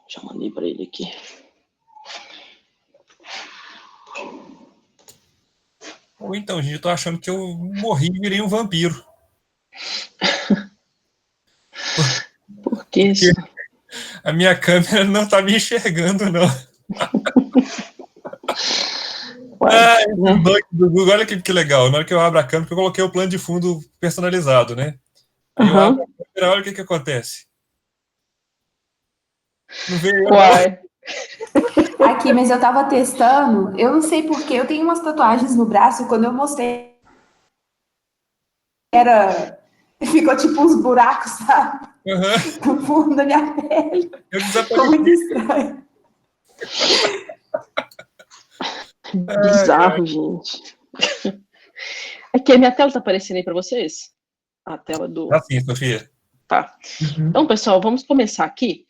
Já mandei para ele aqui. Ou então, gente, eu tô achando que eu morri e virei um vampiro. Por que isso? A minha câmera não tá me enxergando, não. Uai, né? Esses bugs do Google, olha que legal. Na hora que eu abro a câmera, eu coloquei o plano de fundo personalizado, né? Aí eu abro a câmera, olha o que acontece. Não veio eu, não. Uai. Aqui, mas eu tava testando, eu não sei porquê, eu tenho umas tatuagens no braço e quando eu mostrei, ficou tipo uns buracos, sabe? Uhum. No fundo da minha pele. Eu Ficou muito desapareci. estranho. Bizarro, gente. Aqui, a minha tela tá aparecendo aí para vocês? A tela do... Assim, Sofia. Tá. Então, pessoal, vamos começar aqui.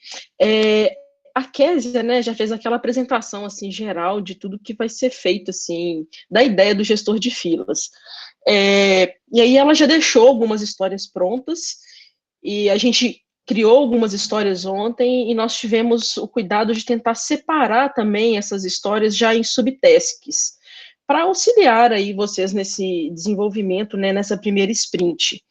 A Kézia, né, já fez aquela apresentação, assim, geral de tudo que vai ser feito, assim, da ideia do gestor de filas. E aí ela já deixou algumas histórias prontas, e a gente criou algumas histórias ontem, e nós tivemos o cuidado de tentar separar também essas histórias já em subtasks, para auxiliar aí vocês nesse desenvolvimento, né, nessa primeira sprint.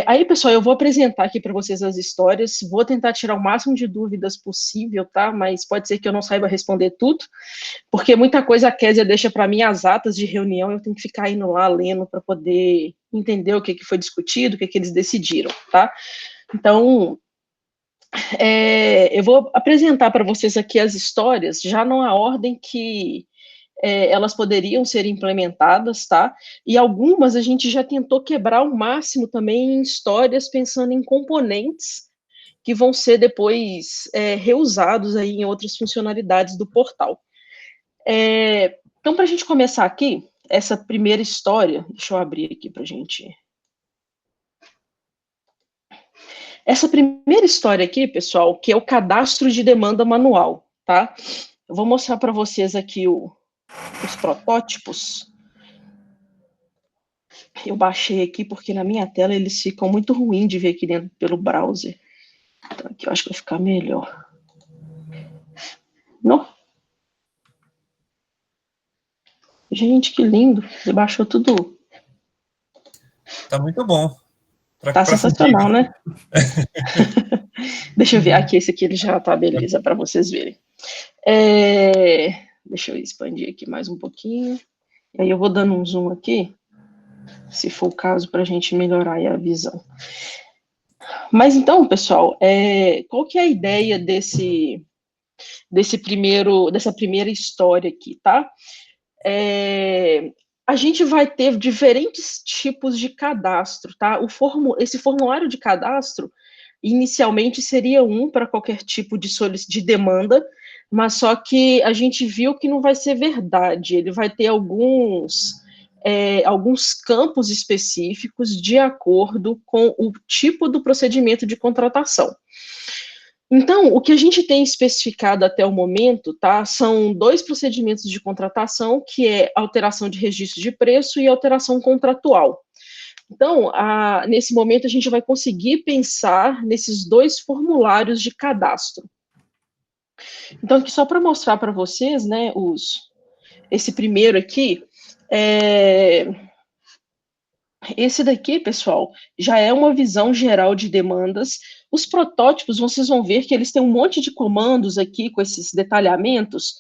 Aí, pessoal, eu vou apresentar aqui para vocês as histórias, vou tentar tirar o máximo de dúvidas possível, tá? Mas pode ser que eu não saiba responder tudo, porque muita coisa a Kézia deixa para mim, as atas de reunião, eu tenho que ficar indo lá lendo para poder entender o que foi discutido, o que eles decidiram, tá? Então, eu vou apresentar para vocês aqui as histórias, já na ordem que elas poderiam ser implementadas, tá? E algumas a gente já tentou quebrar ao máximo também em histórias, pensando em componentes que vão ser depois reusados aí em outras funcionalidades do portal. Então, para a gente começar aqui, essa primeira história, deixa eu abrir aqui para a gente. Essa primeira história aqui, pessoal, que é o cadastro de demanda manual, tá? Eu vou mostrar para vocês aqui os protótipos. Eu baixei aqui porque na minha tela eles ficam muito ruins de ver aqui dentro pelo browser. Então aqui eu acho que vai ficar melhor. Não? Gente, que lindo. Ele baixou tudo. Tá muito bom. Tá sensacional, né? Deixa eu ver. Aqui, esse aqui ele já tá beleza para vocês verem. Deixa eu expandir aqui mais um pouquinho. E aí eu vou dando um zoom aqui, se for o caso, para a gente melhorar aí a visão. Mas então, pessoal, qual que é a ideia dessa primeira história aqui, tá? A gente vai ter diferentes tipos de cadastro, tá? Esse formulário de cadastro, inicialmente, seria para qualquer tipo de demanda, mas só que a gente viu que não vai ser verdade, ele vai ter alguns campos específicos de acordo com o tipo do procedimento de contratação. Então, o que a gente tem especificado até o momento, tá, são 2 procedimentos de contratação, que é alteração de registro de preço e alteração contratual. Então, nesse momento, a gente vai conseguir pensar nesses 2 formulários de cadastro. Então, aqui só para mostrar para vocês, né, esse primeiro aqui, esse daqui, pessoal, já é uma visão geral de demandas. Os protótipos, vocês vão ver que eles têm um monte de comandos aqui com esses detalhamentos.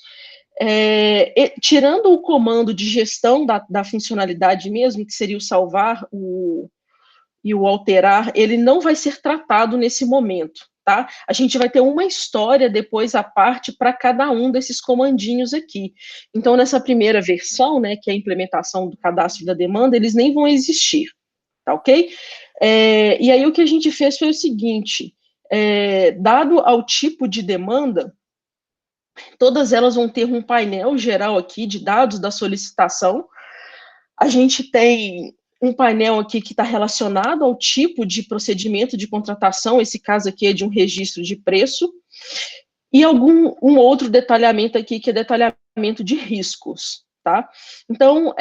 Tirando o comando de gestão da funcionalidade mesmo, que seria o salvar e o alterar, ele não vai ser tratado nesse momento, tá? A gente vai ter uma história depois à parte para cada um desses comandinhos aqui. Então, nessa primeira versão, né, que é a implementação do cadastro da demanda, eles nem vão existir, tá ok? E aí o que a gente fez foi o seguinte, dado ao tipo de demanda, todas elas vão ter um painel geral aqui de dados da solicitação. A gente tem um painel aqui que está relacionado ao tipo de procedimento de contratação, esse caso aqui é de um registro de preço, e um outro detalhamento aqui, que é detalhamento de riscos, tá? Então,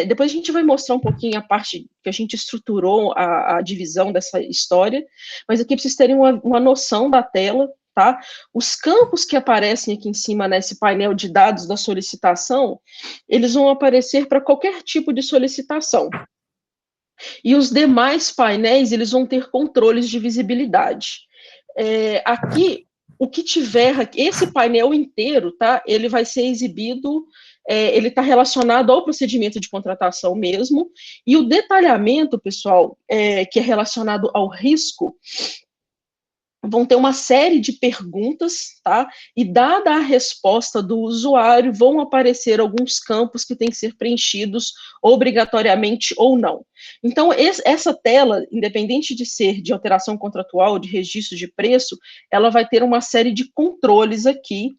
depois a gente vai mostrar um pouquinho a parte que a gente estruturou a divisão dessa história, mas aqui para vocês terem uma noção da tela, tá? Os campos que aparecem aqui em cima nesse painel de dados da solicitação, eles vão aparecer para qualquer tipo de solicitação. E os demais painéis, eles vão ter controles de visibilidade. Aqui, o que tiver, esse painel inteiro, tá? Ele vai ser exibido, ele está relacionado ao procedimento de contratação mesmo, e o detalhamento, pessoal, que é relacionado ao risco, vão ter uma série de perguntas, tá? E dada a resposta do usuário, vão aparecer alguns campos que têm que ser preenchidos obrigatoriamente ou não. Então, essa tela, independente de ser de alteração contratual, de registro de preço, ela vai ter uma série de controles aqui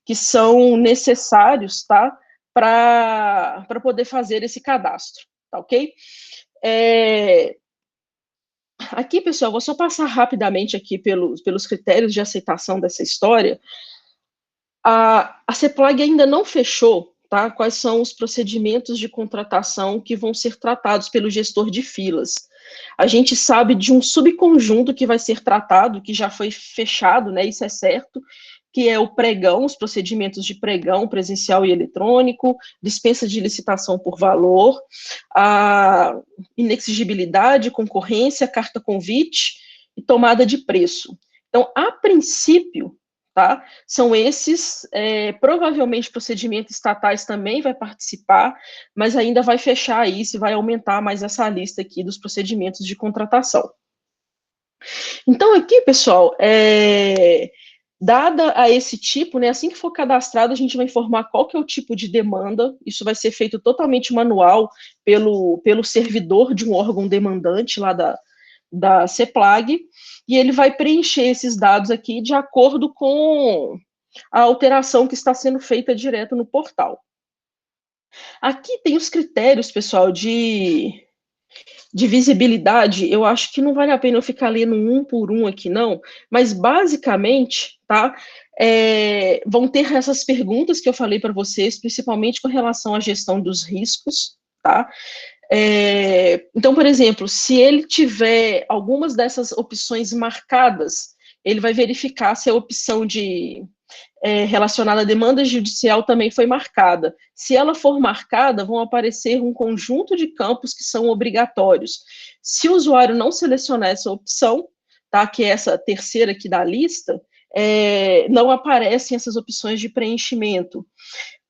que são necessários, tá? Para poder fazer esse cadastro, tá ok? Aqui, pessoal, vou só passar rapidamente aqui pelos critérios de aceitação dessa história. A CEPLAG ainda não fechou, tá? Quais são os procedimentos de contratação que vão ser tratados pelo gestor de filas. A gente sabe de um subconjunto que vai ser tratado, que já foi fechado, né? Isso é certo, que é o pregão, os procedimentos de pregão presencial e eletrônico, dispensa de licitação por valor, a inexigibilidade, concorrência, carta convite e tomada de preço. Então, a princípio, tá, são esses, provavelmente procedimentos estatais também vai participar, mas ainda vai fechar isso e vai aumentar mais essa lista aqui dos procedimentos de contratação. Então, aqui, pessoal, dada a esse tipo, né, assim que for cadastrado, a gente vai informar qual que é o tipo de demanda, isso vai ser feito totalmente manual pelo servidor de um órgão demandante lá da CEPLAG, e ele vai preencher esses dados aqui de acordo com a alteração que está sendo feita direto no portal. Aqui tem os critérios, pessoal, de visibilidade. Eu acho que não vale a pena eu ficar lendo um por um aqui, não, mas basicamente, tá, vão ter essas perguntas que eu falei para vocês, principalmente com relação à gestão dos riscos, tá? Então, por exemplo, se ele tiver algumas dessas opções marcadas, ele vai verificar se a opção relacionada à demanda judicial também foi marcada. Se ela for marcada, vão aparecer um conjunto de campos que são obrigatórios. Se o usuário não selecionar essa opção, tá, que é essa terceira aqui da lista, não aparecem essas opções de preenchimento.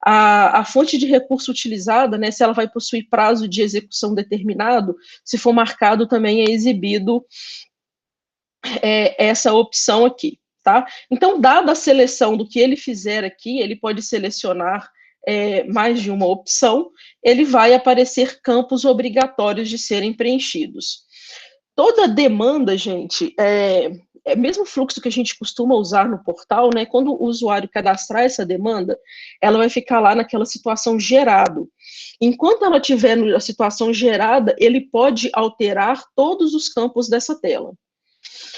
A fonte de recurso utilizada, né, se ela vai possuir prazo de execução determinado, se for marcado, também é exibido essa opção aqui, tá? Então, dada a seleção do que ele fizer aqui, ele pode selecionar mais de uma opção, ele vai aparecer campos obrigatórios de serem preenchidos. Toda demanda, gente, mesmo fluxo que a gente costuma usar no portal, né, quando o usuário cadastrar essa demanda, ela vai ficar lá naquela situação gerado. Enquanto ela estiver na situação gerada, ele pode alterar todos os campos dessa tela.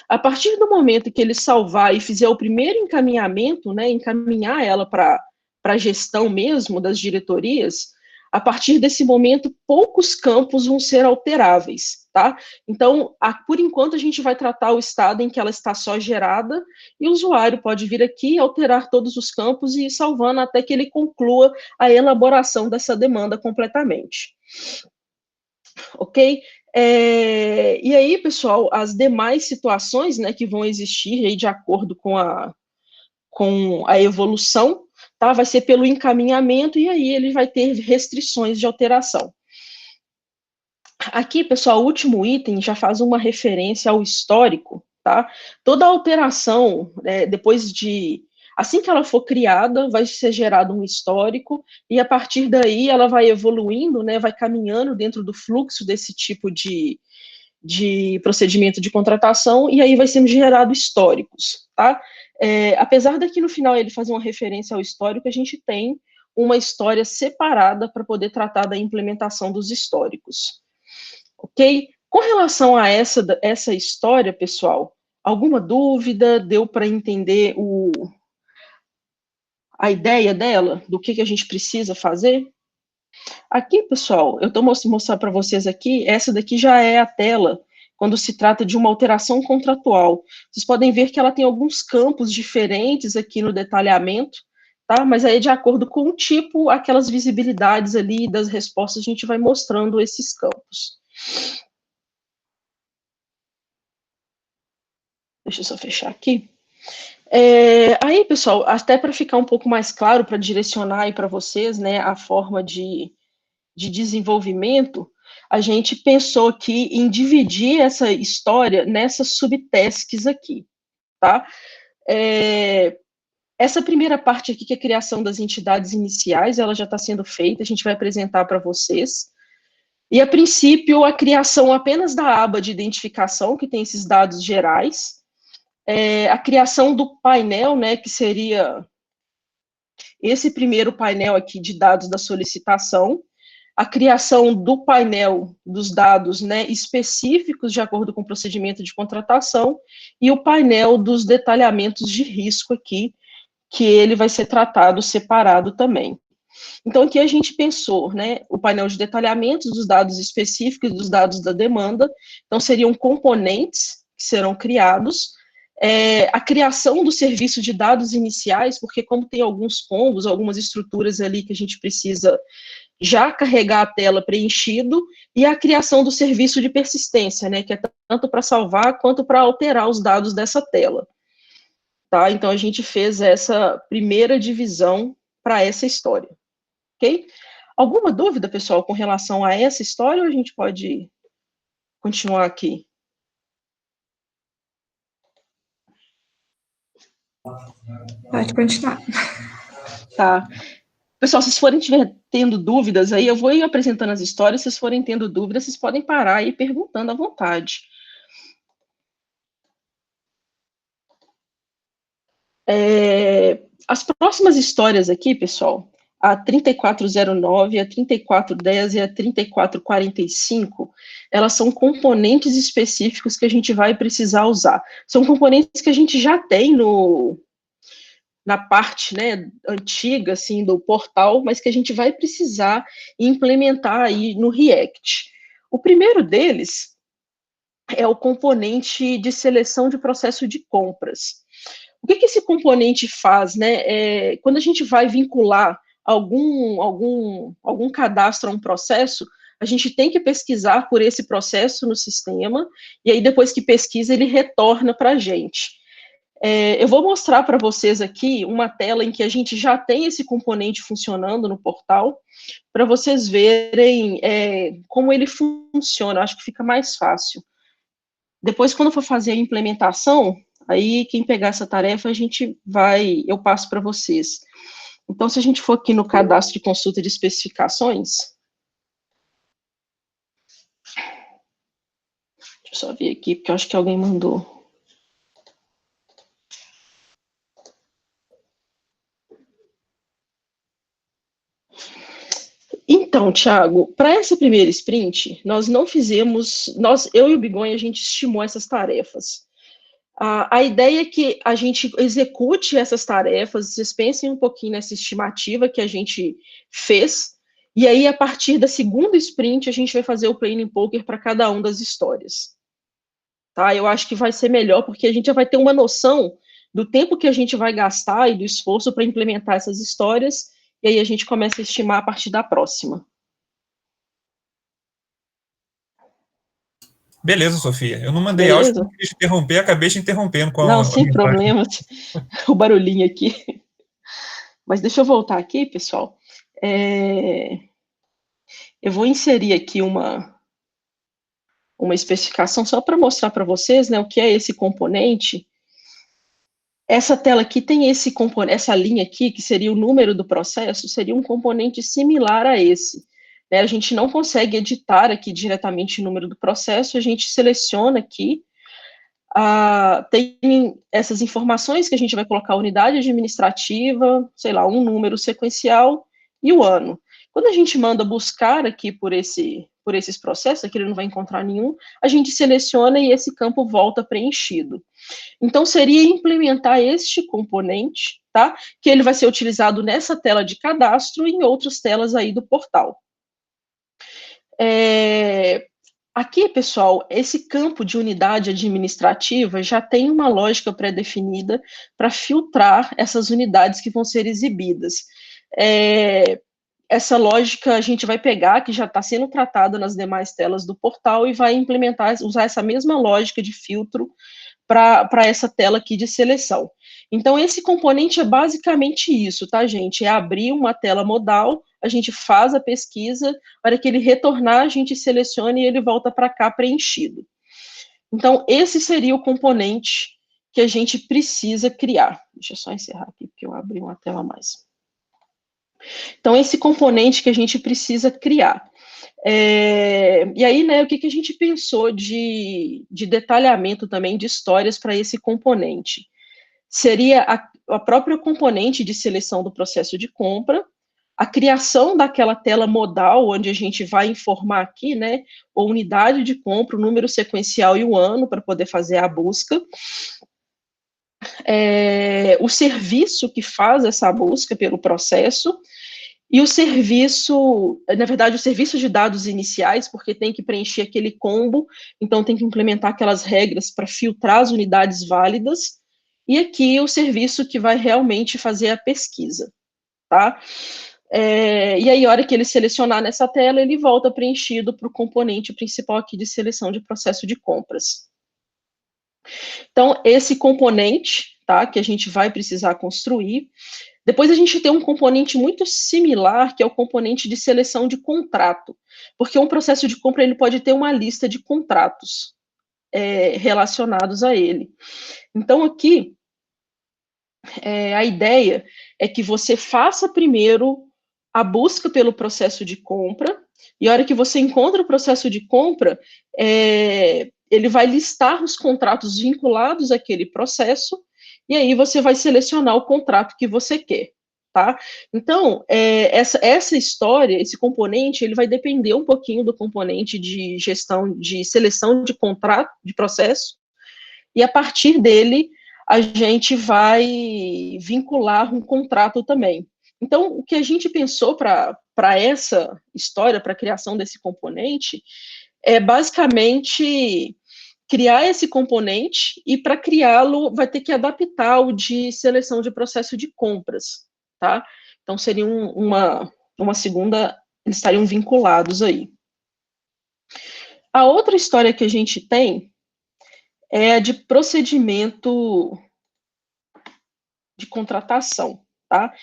A partir do momento que ele salvar e fizer o primeiro encaminhamento, né, encaminhar ela para a gestão mesmo das diretorias, a partir desse momento, poucos campos vão ser alteráveis, tá? Então, por enquanto, a gente vai tratar o estado em que ela está só gerada, e o usuário pode vir aqui, alterar todos os campos e ir salvando até que ele conclua a elaboração dessa demanda completamente. Ok? E aí, pessoal, as demais situações, né, que vão existir aí de acordo com a evolução, tá? Vai ser pelo encaminhamento, e aí ele vai ter restrições de alteração. Aqui, pessoal, o último item já faz uma referência ao histórico, tá? Toda alteração, assim que ela for criada, vai ser gerado um histórico, e a partir daí ela vai evoluindo, né, vai caminhando dentro do fluxo desse tipo de procedimento de contratação, e aí vai sendo gerado históricos, tá? Apesar daqui no final ele fazer uma referência ao histórico, a gente tem uma história separada para poder tratar da implementação dos históricos. Ok? Com relação a essa história, pessoal, alguma dúvida? Deu para entender a ideia dela, do que a gente precisa fazer? Aqui, pessoal, eu estou mostrando para vocês aqui, essa daqui já é a tela quando se trata de uma alteração contratual. Vocês podem ver que ela tem alguns campos diferentes aqui no detalhamento, tá? Mas aí, de acordo com o tipo, aquelas visibilidades ali das respostas, a gente vai mostrando esses campos. Deixa eu só fechar aqui. Aí, pessoal, até para ficar um pouco mais claro, para direcionar aí para vocês, né, a forma de desenvolvimento, a gente pensou aqui em dividir essa história nessas subtasks aqui, tá? Essa primeira parte aqui, que é a criação das entidades iniciais, ela já está sendo feita, a gente vai apresentar para vocês. E, a princípio, a criação apenas da aba de identificação, que tem esses dados gerais, a criação do painel, né, que seria esse primeiro painel aqui de dados da solicitação, a criação do painel dos dados, né, específicos de acordo com o procedimento de contratação, e o painel dos detalhamentos de risco aqui, que ele vai ser tratado separado também. Então, aqui a gente pensou, né, o painel de detalhamentos dos dados específicos, dos dados da demanda, então seriam componentes que serão criados, a criação do serviço de dados iniciais, porque como tem alguns combos, algumas estruturas ali que a gente precisa já carregar a tela preenchido, e a criação do serviço de persistência, né, que é tanto para salvar quanto para alterar os dados dessa tela. Tá? Então, a gente fez essa primeira divisão para essa história. Ok? Alguma dúvida, pessoal, com relação a essa história, ou a gente pode continuar aqui? Pode continuar. Tá. Pessoal, se vocês forem tendo dúvidas aí, eu vou ir apresentando as histórias, se vocês forem tendo dúvidas, vocês podem parar e ir perguntando à vontade. As próximas histórias aqui, pessoal, a 3409, a 3410 e a 3445, elas são componentes específicos que a gente vai precisar usar. São componentes que a gente já tem na parte, né, antiga, assim, do portal, mas que a gente vai precisar implementar aí no React. O primeiro deles é o componente de seleção de processo de compras. O que esse componente faz, né? Quando a gente vai vincular algum cadastro a um processo, a gente tem que pesquisar por esse processo no sistema, e aí depois que pesquisa, ele retorna para a gente. Eu vou mostrar para vocês aqui uma tela em que a gente já tem esse componente funcionando no portal, para vocês verem como ele funciona. Acho que fica mais fácil. Depois, quando for fazer a implementação, aí quem pegar essa tarefa, eu passo para vocês. Então, se a gente for aqui no cadastro de consulta de especificações, deixa eu só ver aqui, porque eu acho que alguém mandou. Então, Thiago, para essa primeira sprint, nós não fizemos, eu e o Bigonha, a gente estimou essas tarefas. A ideia é que a gente execute essas tarefas, vocês pensem um pouquinho nessa estimativa que a gente fez, e aí, a partir da segunda sprint, a gente vai fazer o planning poker para cada uma das histórias. Tá? Eu acho que vai ser melhor, porque a gente já vai ter uma noção do tempo que a gente vai gastar e do esforço para implementar essas histórias, e aí a gente começa a estimar a partir da próxima. Beleza, Sofia. Eu não mandei áudio porque quis te interromper, acabei te interrompendo com Não, sem problemas. O barulhinho aqui. Mas deixa eu voltar aqui, pessoal. Eu vou inserir aqui uma especificação só para mostrar para vocês, né, o que é esse componente. Essa tela aqui tem esse componente, essa linha aqui, que seria o número do processo, seria um componente similar a esse. A gente não consegue editar aqui diretamente o número do processo, a gente seleciona aqui, tem essas informações que a gente vai colocar a unidade administrativa, sei lá, um número sequencial e o ano. Quando a gente manda buscar aqui por esses processos, aqui ele não vai encontrar nenhum, a gente seleciona e esse campo volta preenchido. Então, seria implementar este componente, tá? Que ele vai ser utilizado nessa tela de cadastro e em outras telas aí do portal. Aqui, pessoal, esse campo de unidade administrativa já tem uma lógica pré-definida para filtrar essas unidades que vão ser exibidas. Essa lógica a gente vai pegar, que já está sendo tratada nas demais telas do portal, e vai implementar, usar essa mesma lógica de filtro para essa tela aqui de seleção. Então, esse componente é basicamente isso, tá, gente? É abrir uma tela modal, a gente faz a pesquisa, para que ele retornar, a gente seleciona e ele volta para cá preenchido. Então, esse seria o componente que a gente precisa criar. Deixa eu só encerrar aqui, porque eu abri uma tela a mais. Então, esse componente que a gente precisa criar. E aí, né, o que a gente pensou de detalhamento também de histórias para esse componente? Seria a própria componente de seleção do processo de compra, a criação daquela tela modal, onde a gente vai informar aqui, né, a unidade de compra, o número sequencial e o ano, para poder fazer a busca. O serviço que faz essa busca pelo processo, e o serviço, na verdade, o serviço de dados iniciais, porque tem que preencher aquele combo, então tem que implementar aquelas regras para filtrar as unidades válidas, e aqui o serviço que vai realmente fazer a pesquisa, tá? E aí, a hora que ele selecionar nessa tela, ele volta preenchido para o componente principal aqui de seleção de processo de compras. Então, esse componente, tá, que a gente vai precisar construir. Depois a gente tem um componente muito similar, que é o componente de seleção de contrato, porque um processo de compra ele pode ter uma lista de contratos relacionados a ele. Então, aqui, a ideia é que você faça primeiro a busca pelo processo de compra, e a hora que você encontra o processo de compra, ele vai listar os contratos vinculados àquele processo, e aí você vai selecionar o contrato que você quer, tá? Então, essa história, esse componente, ele vai depender um pouquinho do componente de gestão, de seleção de contrato, de processo, e a partir dele, a gente vai vincular um contrato também. Então, o que a gente pensou para essa história, para a criação desse componente, é basicamente criar esse componente, e para criá-lo vai ter que adaptar o de seleção de processo de compras, tá? Então, seria uma segunda, eles estariam vinculados aí. A outra história que a gente tem é a de procedimento de contratação, tá?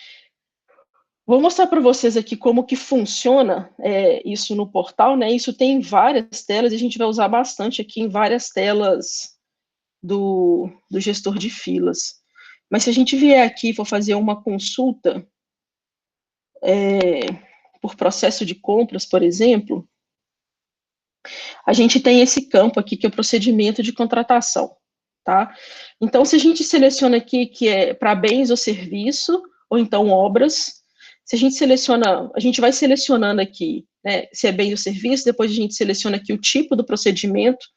Vou mostrar para vocês aqui como que funciona isso no portal, né? Isso tem várias telas, e a gente vai usar bastante aqui em várias telas do gestor de filas. Mas se a gente vier aqui e for fazer uma consulta por processo de compras, por exemplo, a gente tem esse campo aqui, que é o procedimento de contratação, tá? Então, se a gente seleciona aqui que é para bens ou serviço, ou então obras, se a gente seleciona, a gente vai selecionando aqui, né, se é bem ou serviço, depois a gente seleciona aqui o tipo do procedimento.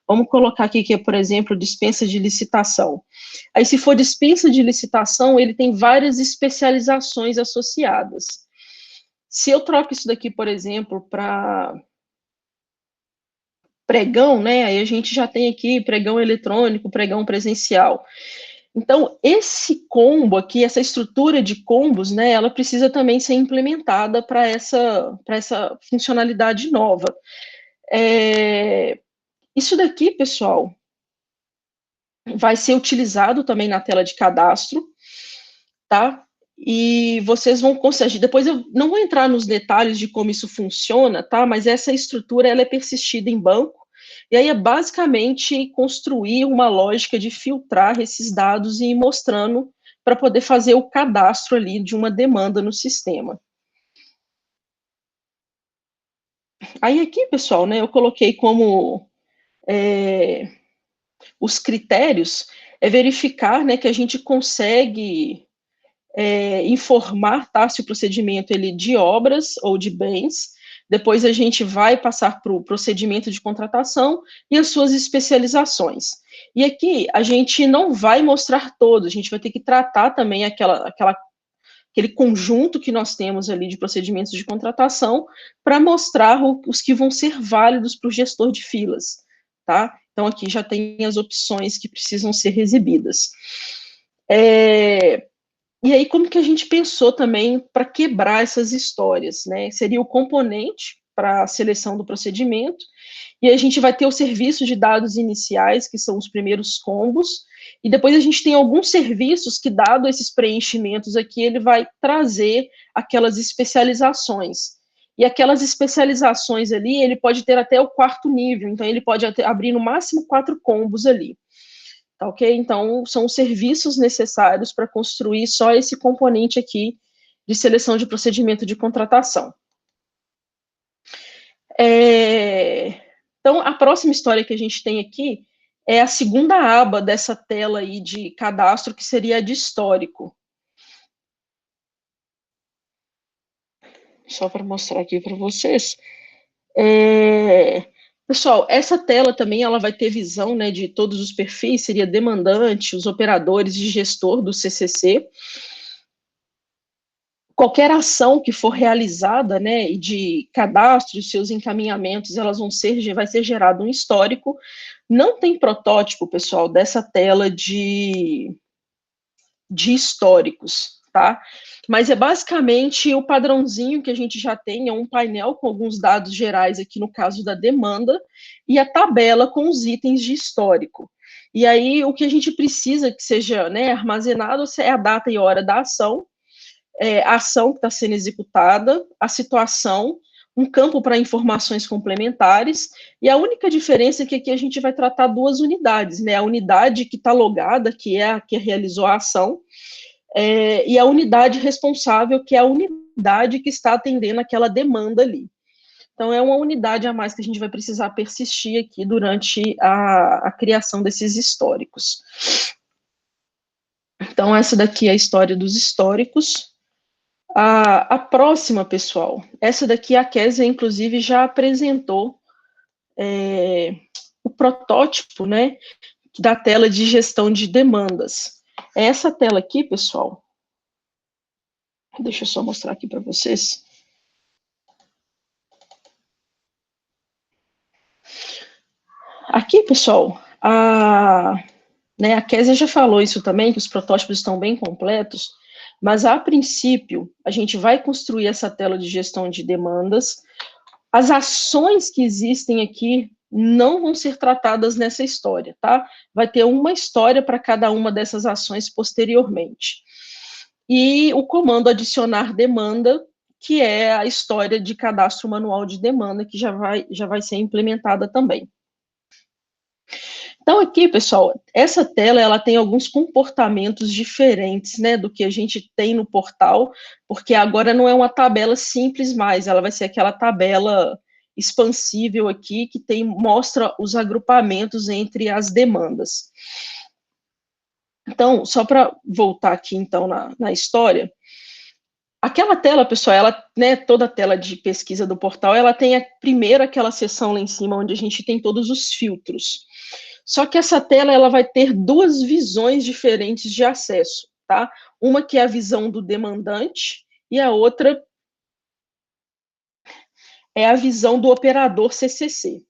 Vamos colocar aqui que é, por exemplo, dispensa de licitação. Aí, se for dispensa de licitação, ele tem várias especializações associadas. Se eu troco isso daqui, por exemplo, para pregão, né, aí a gente já tem aqui pregão eletrônico, pregão presencial. Então, esse combo aqui, essa estrutura de combos, né, ela precisa também ser implementada para essa funcionalidade nova. Isso daqui, pessoal, vai ser utilizado também na tela de cadastro, tá? E vocês vão conseguir, depois eu não vou entrar nos detalhes de como isso funciona, tá? Mas essa estrutura, ela é persistida em banco, e aí é basicamente construir uma lógica de filtrar esses dados e ir mostrando para poder fazer o cadastro ali de uma demanda no sistema. Aí aqui, pessoal, né, eu coloquei como os critérios verificar, né, que a gente consegue informar, tá, se o procedimento ele de obras ou de bens. Depois a gente vai passar para o procedimento de contratação e as suas especializações. E aqui a gente não vai mostrar todos, a gente vai ter que tratar também aquela aquele conjunto que nós temos ali de procedimentos de contratação, para mostrar os que vão ser válidos para o gestor de filas, tá? Então, aqui já tem as opções que precisam ser exibidas. E aí, como que a gente pensou também para quebrar essas histórias, né? Seria o componente para a seleção do procedimento, e a gente vai ter o serviço de dados iniciais, que são os primeiros combos, e depois a gente tem alguns serviços que, dado esses preenchimentos aqui, ele vai trazer aquelas especializações. E aquelas especializações ali, ele pode ter até o 4º nível, então ele pode abrir no máximo 4 combos ali. Tá, ok? Então, são os serviços necessários para construir só esse componente aqui de seleção de procedimento de contratação. Então, a próxima história que a gente tem aqui é a segunda aba dessa tela aí de cadastro, que seria a de histórico. Só para mostrar aqui para vocês. Pessoal, essa tela também ela vai ter visão, né, de todos os perfis, seria demandante, os operadores de gestor do CCC. Qualquer ação que for realizada, né, de cadastro, seus encaminhamentos, vai ser gerado um histórico. Não tem protótipo, pessoal, dessa tela de históricos, tá? Mas é basicamente o padrãozinho que a gente já tem, é um painel com alguns dados gerais aqui no caso da demanda, e a tabela com os itens de histórico. E aí, o que a gente precisa que seja, né, armazenado é a data e hora da ação, a ação que está sendo executada, a situação, um campo para informações complementares, e a única diferença é que aqui a gente vai tratar 2 unidades, né? A unidade que está logada, que é a que realizou a ação, e a unidade responsável, que é a unidade que está atendendo aquela demanda ali. Então, é uma unidade a mais que a gente vai precisar persistir aqui durante a criação desses históricos. Então, essa daqui é a história dos históricos. A próxima, pessoal, essa daqui a Kézia, inclusive, já apresentou o protótipo, né, da tela de gestão de demandas. Essa tela aqui, pessoal, deixa eu só mostrar aqui para vocês. Aqui, pessoal, a Kézia já falou isso também, que os protótipos estão bem completos, mas, a princípio, a gente vai construir essa tela de gestão de demandas. As ações que existem aqui não vão ser tratadas nessa história, tá? Vai ter uma história para cada uma dessas ações posteriormente. E o comando adicionar demanda, que é a história de cadastro manual de demanda, que já vai ser implementada também. Então, aqui, pessoal, essa tela ela tem alguns comportamentos diferentes, né, do que a gente tem no portal, porque agora não é uma tabela simples mais, ela vai ser aquela tabela expansível aqui, que mostra os agrupamentos entre as demandas. Então, só para voltar aqui, então, na história, aquela tela, pessoal, ela, né, toda a tela de pesquisa do portal, ela tem primeiro aquela seção lá em cima, onde a gente tem todos os filtros. Só que essa tela ela vai ter 2 visões diferentes de acesso, tá? Uma que é a visão do demandante e a outra é a visão do operador CCC.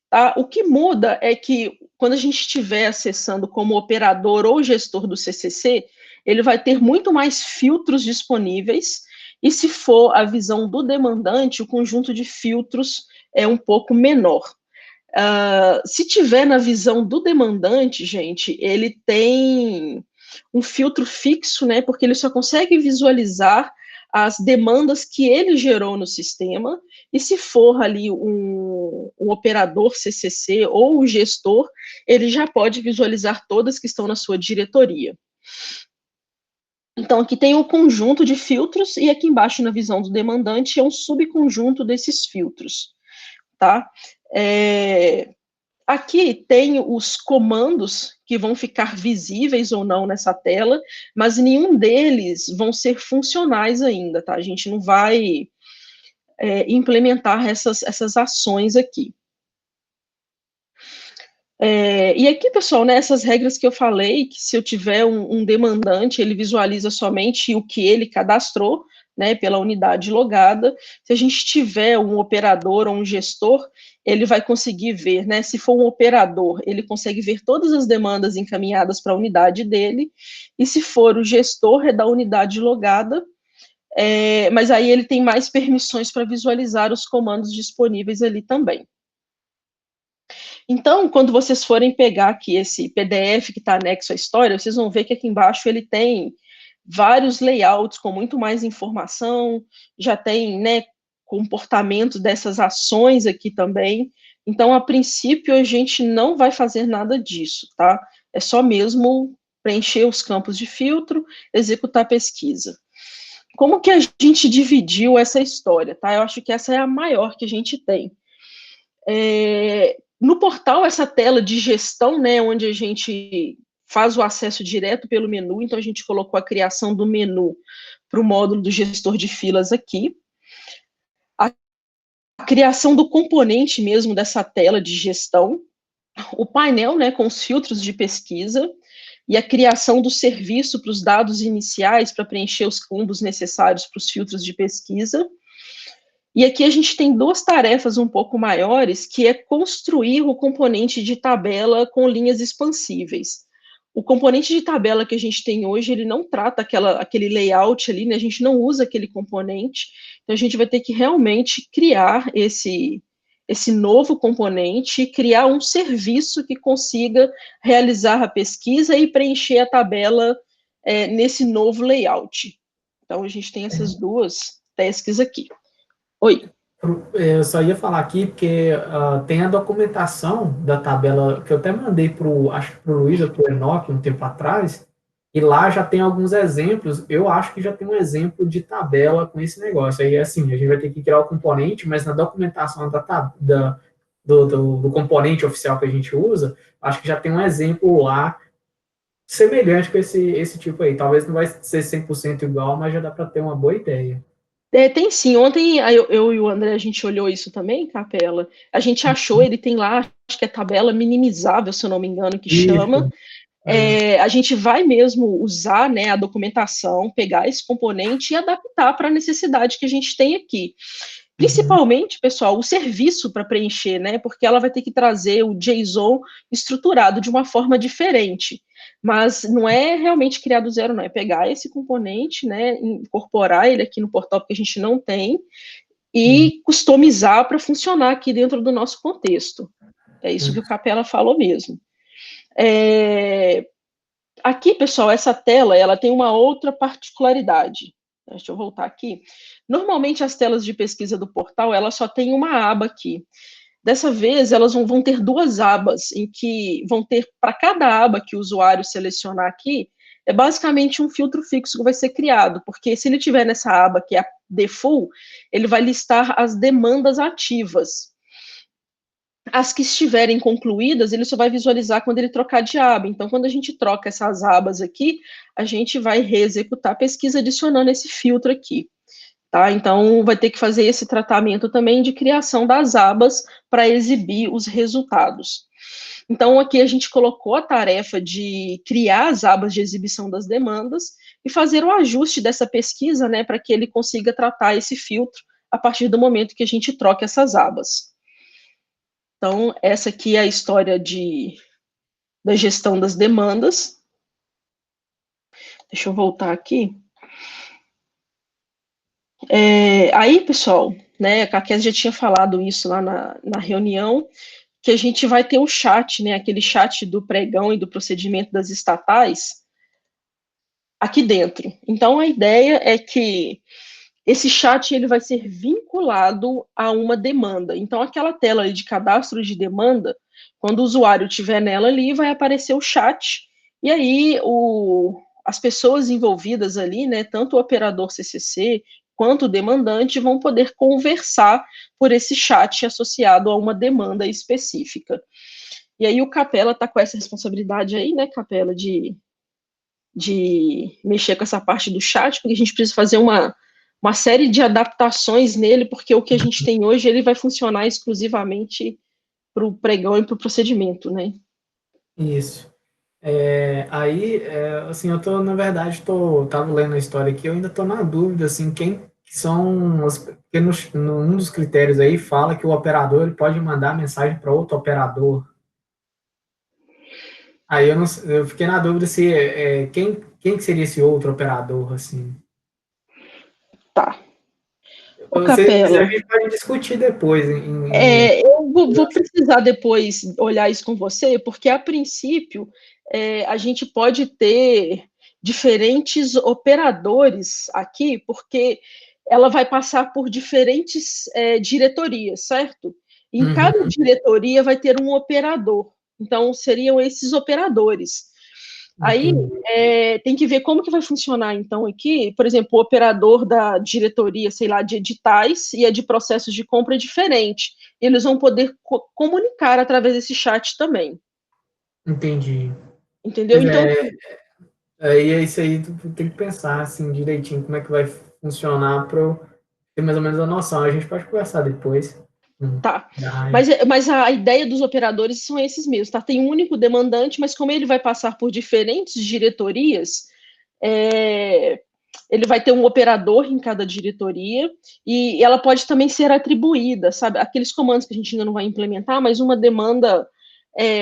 Tá? O que muda é que quando a gente estiver acessando como operador ou gestor do CCC, ele vai ter muito mais filtros disponíveis, e se for a visão do demandante, o conjunto de filtros é um pouco menor. Se tiver na visão do demandante, gente, ele tem um filtro fixo, né, porque ele só consegue visualizar as demandas que ele gerou no sistema, e se for ali um operador CCC ou o gestor, ele já pode visualizar todas que estão na sua diretoria. Então, aqui tem um conjunto de filtros, e aqui embaixo, na visão do demandante, é um subconjunto desses filtros, tá? Aqui tem os comandos que vão ficar visíveis ou não nessa tela, mas nenhum deles vão ser funcionais ainda, tá? A gente não vai implementar essas ações aqui. E aqui, pessoal, né, essas regras que eu falei, que se eu tiver um demandante, ele visualiza somente o que ele cadastrou, né, pela unidade logada. Se a gente tiver um operador ou um gestor, ele vai conseguir ver, né, se for um operador, ele consegue ver todas as demandas encaminhadas para a unidade dele, e se for o gestor, é da unidade logada, mas aí ele tem mais permissões para visualizar os comandos disponíveis ali também. Então, quando vocês forem pegar aqui esse PDF que está anexo à história, vocês vão ver que aqui embaixo ele tem vários layouts com muito mais informação, já tem, né, comportamento dessas ações aqui também. Então, a princípio, a gente não vai fazer nada disso, tá? É só mesmo preencher os campos de filtro, executar a pesquisa. Como que a gente dividiu essa história, tá? Eu acho que essa é a maior que a gente tem. No portal, essa tela de gestão, né, onde a gente faz o acesso direto pelo menu, então a gente colocou a criação do menu para o módulo do gestor de filas aqui. A criação do componente mesmo dessa tela de gestão, o painel, né, com os filtros de pesquisa, e a criação do serviço para os dados iniciais, para preencher os campos necessários para os filtros de pesquisa. E aqui a gente tem duas tarefas um pouco maiores, que é construir o componente de tabela com linhas expansíveis. O componente de tabela que a gente tem hoje, ele não trata aquele layout ali, né? A gente não usa aquele componente, então a gente vai ter que realmente criar esse novo componente, criar um serviço que consiga realizar a pesquisa e preencher a tabela nesse novo layout. Então a gente tem essas duas tasks aqui. Oi. Eu só ia falar aqui porque tem a documentação da tabela que eu até mandei acho que para o Luiz ou para o Enoque um tempo atrás, e lá já tem alguns exemplos. Eu acho que já tem um exemplo de tabela com esse negócio. Aí, assim, a gente vai ter que criar o componente, mas na documentação do componente oficial que a gente usa, acho que já tem um exemplo lá semelhante com esse tipo aí. Talvez não vai ser 100% igual, mas já dá para ter uma boa ideia. Tem sim. Ontem eu e o André, a gente olhou isso também, Capela. A gente achou, ele tem lá, acho que é tabela minimizável, se eu não me engano, que chama. A gente vai mesmo usar, né, a documentação, pegar esse componente e adaptar para a necessidade que a gente tem aqui. Principalmente, pessoal, o serviço para preencher, né? Porque ela vai ter que trazer o JSON estruturado de uma forma diferente. Mas não é realmente criar do zero, não. É pegar esse componente, né? Incorporar ele aqui no portal, porque a gente não tem, e customizar para funcionar aqui dentro do nosso contexto. É isso que o Capela falou mesmo. Aqui, pessoal, essa tela, ela tem uma outra particularidade. Deixa eu voltar aqui. Normalmente, as telas de pesquisa do portal, ela só tem uma aba aqui. Dessa vez, elas vão ter duas abas, em que vão ter, para cada aba que o usuário selecionar aqui, é basicamente um filtro fixo que vai ser criado, porque se ele tiver nessa aba, que é a default, ele vai listar as demandas ativas. As que estiverem concluídas, ele só vai visualizar quando ele trocar de aba. Então, quando a gente troca essas abas aqui, a gente vai reexecutar a pesquisa adicionando esse filtro aqui. Tá? Então, vai ter que fazer esse tratamento também de criação das abas para exibir os resultados. Então, aqui a gente colocou a tarefa de criar as abas de exibição das demandas e fazer o ajuste dessa pesquisa, né, para que ele consiga tratar esse filtro a partir do momento que a gente troca essas abas. Então, essa aqui é a história da gestão das demandas. Deixa eu voltar aqui. Aí, pessoal, né, a Caqués já tinha falado isso lá na reunião, que a gente vai ter o chat, né, aquele chat do pregão e do procedimento das estatais aqui dentro. Então, a ideia é que esse chat ele vai ser vinculado a uma demanda. Então, aquela tela ali de cadastro de demanda, quando o usuário estiver nela ali, vai aparecer o chat, e aí as pessoas envolvidas ali, né, tanto o operador CCC quanto o demandante, vão poder conversar por esse chat associado a uma demanda específica. E aí o Capela está com essa responsabilidade aí, né, Capela, de mexer com essa parte do chat, porque a gente precisa fazer uma série de adaptações nele, porque o que a gente tem hoje, ele vai funcionar exclusivamente para o pregão e para o procedimento, né? Isso. Assim, na verdade, tava lendo a história aqui, eu ainda tô na dúvida, assim, quem que são porque um dos critérios aí fala que o operador ele pode mandar mensagem para outro operador. Aí eu fiquei na dúvida se quem que seria esse outro operador, assim. Tá. Ô, Se quiser, a Capela, gente pode discutir depois. eu vou precisar depois olhar isso com você, porque a princípio a gente pode ter diferentes operadores aqui, porque ela vai passar por diferentes diretorias, certo? Em cada diretoria vai ter um operador. Então, seriam esses operadores. Aí Entendi. tem que ver como que vai funcionar, então, aqui, por exemplo, o operador da diretoria, sei lá, de editais e a de processos de compra é diferente. Eles vão poder comunicar através desse chat também. Entendi. Entendeu? Pois Então, aí é isso aí, tu tem que pensar assim direitinho como é que vai funcionar para eu ter mais ou menos a noção. A gente pode conversar depois. tá. Ai, Mas a ideia dos operadores são esses mesmos, tá? Tem um único demandante, mas como ele vai passar por diferentes diretorias, ele vai ter um operador em cada diretoria e ela pode também ser atribuída, sabe? Aqueles comandos que a gente ainda não vai implementar, mas uma demanda,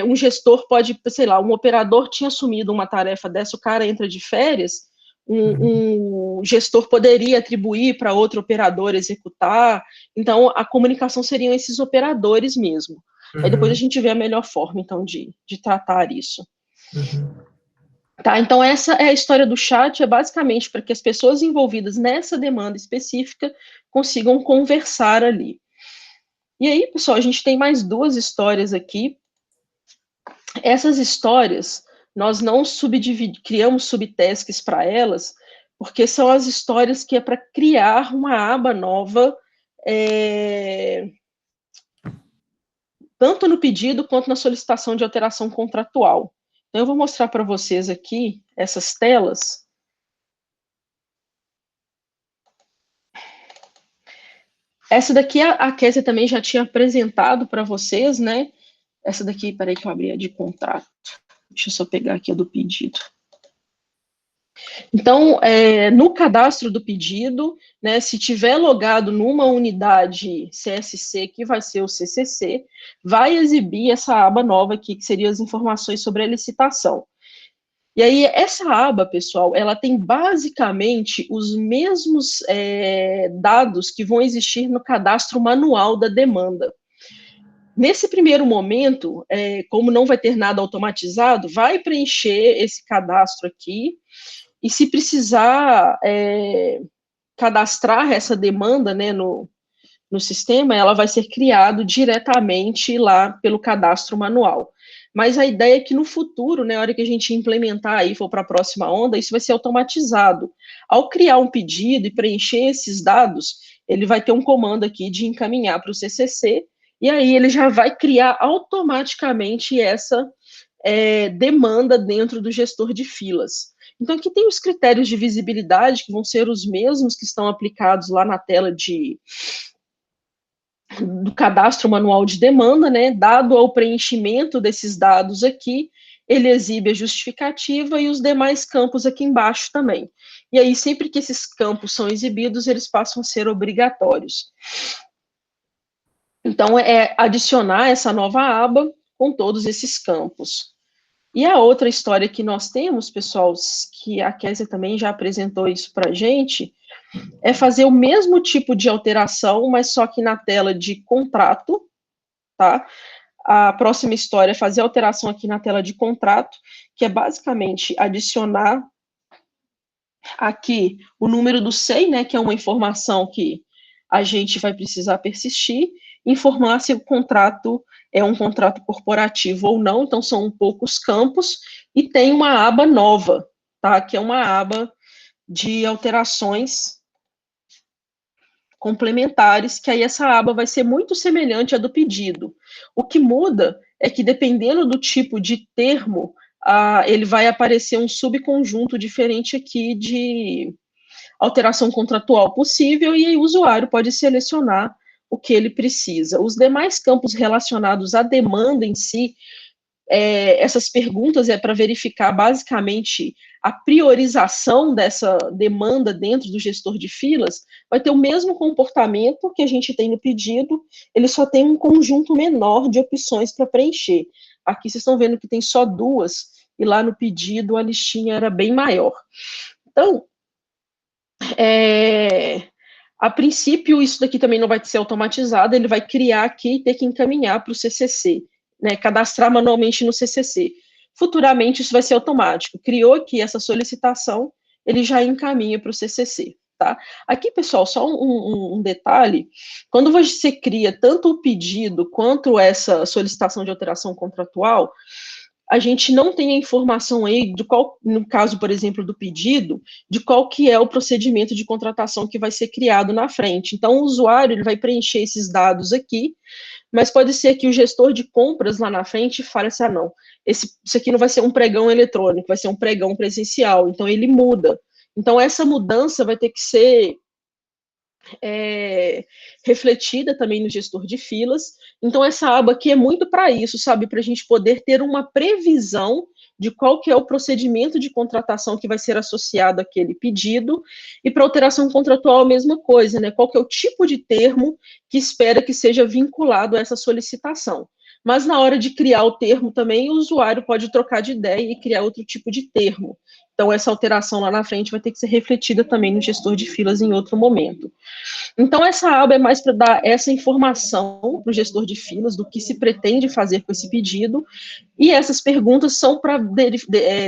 um gestor pode, sei lá, um operador tinha assumido uma tarefa dessa, o cara entra de férias, um gestor poderia atribuir para outro operador executar. Então, a comunicação seriam esses operadores mesmo. Aí depois a gente vê a melhor forma, então, de tratar isso. Tá, então essa é a história do chat, é basicamente para que as pessoas envolvidas nessa demanda específica consigam conversar ali. E aí, pessoal, a gente tem mais duas histórias aqui. Essas histórias, nós não criamos subtasks para elas, porque são as histórias que é para criar uma aba nova, tanto no pedido quanto na solicitação de alteração contratual. Então, eu vou mostrar para vocês aqui essas telas. Essa daqui a Kézia também já tinha apresentado para vocês, né? Essa daqui, peraí que eu abri a de contrato. Deixa eu só pegar aqui a do pedido. Então, no cadastro do pedido, né, se tiver logado numa unidade CSC, que vai ser o CCC, vai exibir essa aba nova aqui, que seriam as informações sobre a licitação. E aí, essa aba, pessoal, ela tem basicamente os mesmos dados que vão existir no cadastro manual da demanda. Nesse primeiro momento, como não vai ter nada automatizado, vai preencher esse cadastro aqui, e se precisar cadastrar essa demanda, né, no sistema, ela vai ser criada diretamente lá pelo cadastro manual. Mas a ideia é que no futuro, né, na hora que a gente implementar aí, for para a próxima onda, isso vai ser automatizado. Ao criar um pedido e preencher esses dados, ele vai ter um comando aqui de encaminhar para o CCC, e aí ele já vai criar automaticamente essa demanda dentro do gestor de filas. Então, aqui tem os critérios de visibilidade, que vão ser os mesmos que estão aplicados lá na tela do cadastro manual de demanda, né? Dado ao preenchimento desses dados aqui, ele exibe a justificativa e os demais campos aqui embaixo também. E aí, sempre que esses campos são exibidos, eles passam a ser obrigatórios. Então, é adicionar essa nova aba com todos esses campos. E a outra história que nós temos, pessoal, que a Kézia também já apresentou isso para a gente, é fazer o mesmo tipo de alteração, mas só que na tela de contrato, tá? A próxima história é fazer alteração aqui na tela de contrato, que é basicamente adicionar aqui o número do SEI, né, que é uma informação que a gente vai precisar persistir, informar se o contrato é um contrato corporativo ou não, então são poucos campos, e tem uma aba nova, tá, que é uma aba de alterações complementares, que aí essa aba vai ser muito semelhante à do pedido. O que muda é que, dependendo do tipo de termo, ele vai aparecer um subconjunto diferente aqui de alteração contratual possível, e aí o usuário pode selecionar o que ele precisa. Os demais campos relacionados à demanda em si, essas perguntas é para verificar basicamente a priorização dessa demanda dentro do gestor de filas, vai ter o mesmo comportamento que a gente tem no pedido, ele só tem um conjunto menor de opções para preencher. Aqui vocês estão vendo que tem só 2, e lá no pedido a listinha era bem maior. Então, a princípio, isso daqui também não vai ser automatizado, ele vai criar aqui e ter que encaminhar para o CCC, né, cadastrar manualmente no CCC. Futuramente, isso vai ser automático. Criou aqui essa solicitação, ele já encaminha para o CCC, tá? Aqui, pessoal, só um detalhe, quando você cria tanto o pedido quanto essa solicitação de alteração contratual, a gente não tem a informação aí de qual, no caso, por exemplo, do pedido, de qual que é o procedimento de contratação que vai ser criado na frente. Então, o usuário ele vai preencher esses dados aqui, mas pode ser que o gestor de compras lá na frente fale assim, não, isso aqui não vai ser um pregão eletrônico, vai ser um pregão presencial, então ele muda. Então, essa mudança vai ter que ser refletida também no gestor de filas. Então, essa aba aqui é muito para isso, sabe? Para a gente poder ter uma previsão de qual que é o procedimento de contratação que vai ser associado àquele pedido, e para alteração contratual a mesma coisa, né? Qual que é o tipo de termo que espera que seja vinculado a essa solicitação. Mas na hora de criar o termo também, o usuário pode trocar de ideia e criar outro tipo de termo. Então, essa alteração lá na frente vai ter que ser refletida também no gestor de filas em outro momento. Então, essa aba é mais para dar essa informação para o gestor de filas do que se pretende fazer com esse pedido, e essas perguntas são para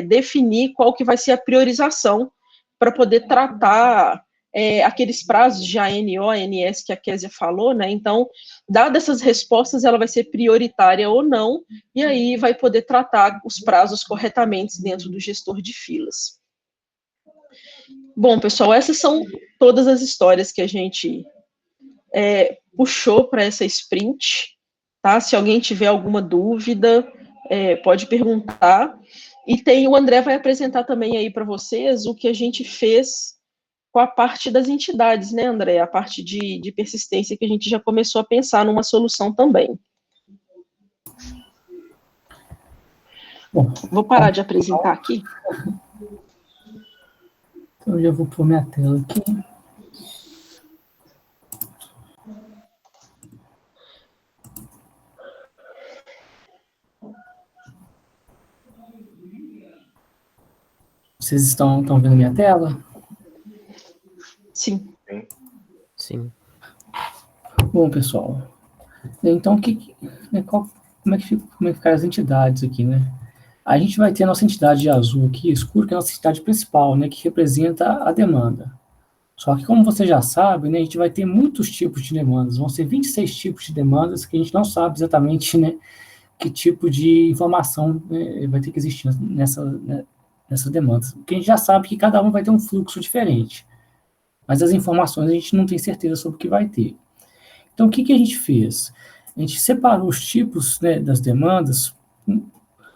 definir qual que vai ser a priorização para poder tratar aqueles prazos de ANO, ANS que a Kézia falou, né? Então, dadas essas respostas, ela vai ser prioritária ou não, e aí vai poder tratar os prazos corretamente dentro do gestor de filas. Bom, pessoal, essas são todas as histórias que a gente puxou para essa sprint, tá? Se alguém tiver alguma dúvida, pode perguntar. E o André vai apresentar também aí para vocês o que a gente fez com a parte das entidades, né, André? A parte de persistência que a gente já começou a pensar numa solução também. Bom, vou parar de apresentar aqui. Então, eu já vou pôr minha tela aqui. Vocês estão vendo minha tela? Sim. Sim. Bom, pessoal, então como é que ficam as entidades aqui, né? A gente vai ter a nossa entidade de azul aqui, escuro, que é a nossa entidade principal, né, que representa a demanda. Só que, como você já sabe, né, a gente vai ter muitos tipos de demandas, vão ser 26 tipos de demandas que a gente não sabe exatamente, né, que tipo de informação, né, vai ter que existir nessas demandas. Porque a gente já sabe que cada um vai ter um fluxo diferente, mas as informações a gente não tem certeza sobre o que vai ter. Então, o que a gente fez? A gente separou os tipos, né, das demandas